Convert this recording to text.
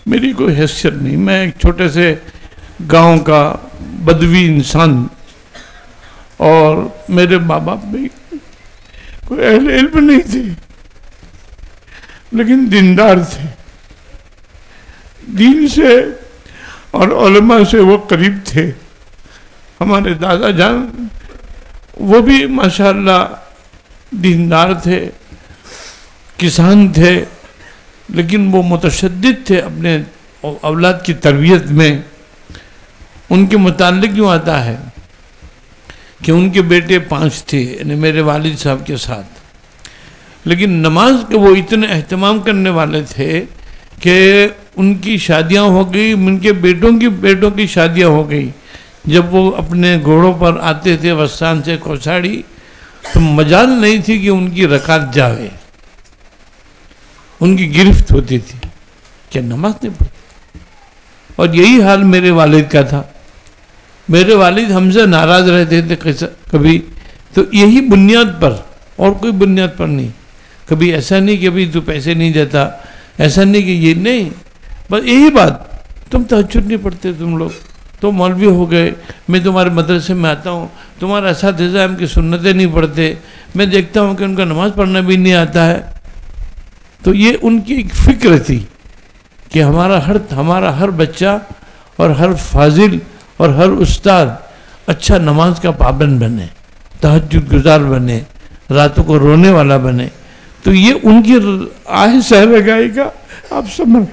मेरी कोई हैसियत नहीं, मैं एक छोटे से गांव का बदवी इंसान, और मेरे माँ बाप भी कोई अहले इल्म नहीं थे, लेकिन दीनदार थे। दीन से और उलमा से वो करीब थे। हमारे दादा जान वो भी माशाअल्लाह दीनदार थे, किसान थे, लेकिन वो मुतशद्दिद थे अपने औलाद की तरबियत में। उनके मुताल्लिक यूँ आता है कि उनके बेटे 5 थे, यानी मेरे वालिद साहब के साथ, लेकिन नमाज के वो इतने एहतमाम करने वाले थे कि उनकी शादियां हो गई, उनके बेटों की शादियां हो गई। जब वो अपने घोड़ों पर आते थे वस्तान से कौसाड़ी, तो मजाल नहीं थी कि उनकी रकात जावे, उनकी गिरफ्त होती थी कि नमाज नहीं पढ़ी। और यही हाल मेरे वालिद का था। मेरे वालिद हमसे नाराज रहते थे कभी, तो यही बुनियाद पर, और कोई बुनियाद पर नहीं। कभी ऐसा नहीं कि अभी तू पैसे नहीं देता, ऐसा नहीं कि ये नहीं, बस यही बात, तुम तहज्जुद नहीं पढ़ते, तुम लोग तो मौलवी हो गए, मैं तुम्हारे मदरसे में आता हूँ, तुम्हारा असातिज़ा हम की सुन्नतें नहीं पढ़ते, मैं देखता हूँ कि उनका नमाज पढ़ना भी नहीं आता है। तो ये उनकी एक फ़िक्र थी कि हमारा हर बच्चा और हर फाजिल और हर उस्ताद अच्छा नमाज का पाबंद बने, तहज्जुद गुजार बने, रातों को रोने वाला बने। तो ये उनकी आह सहरगाही का आप समझ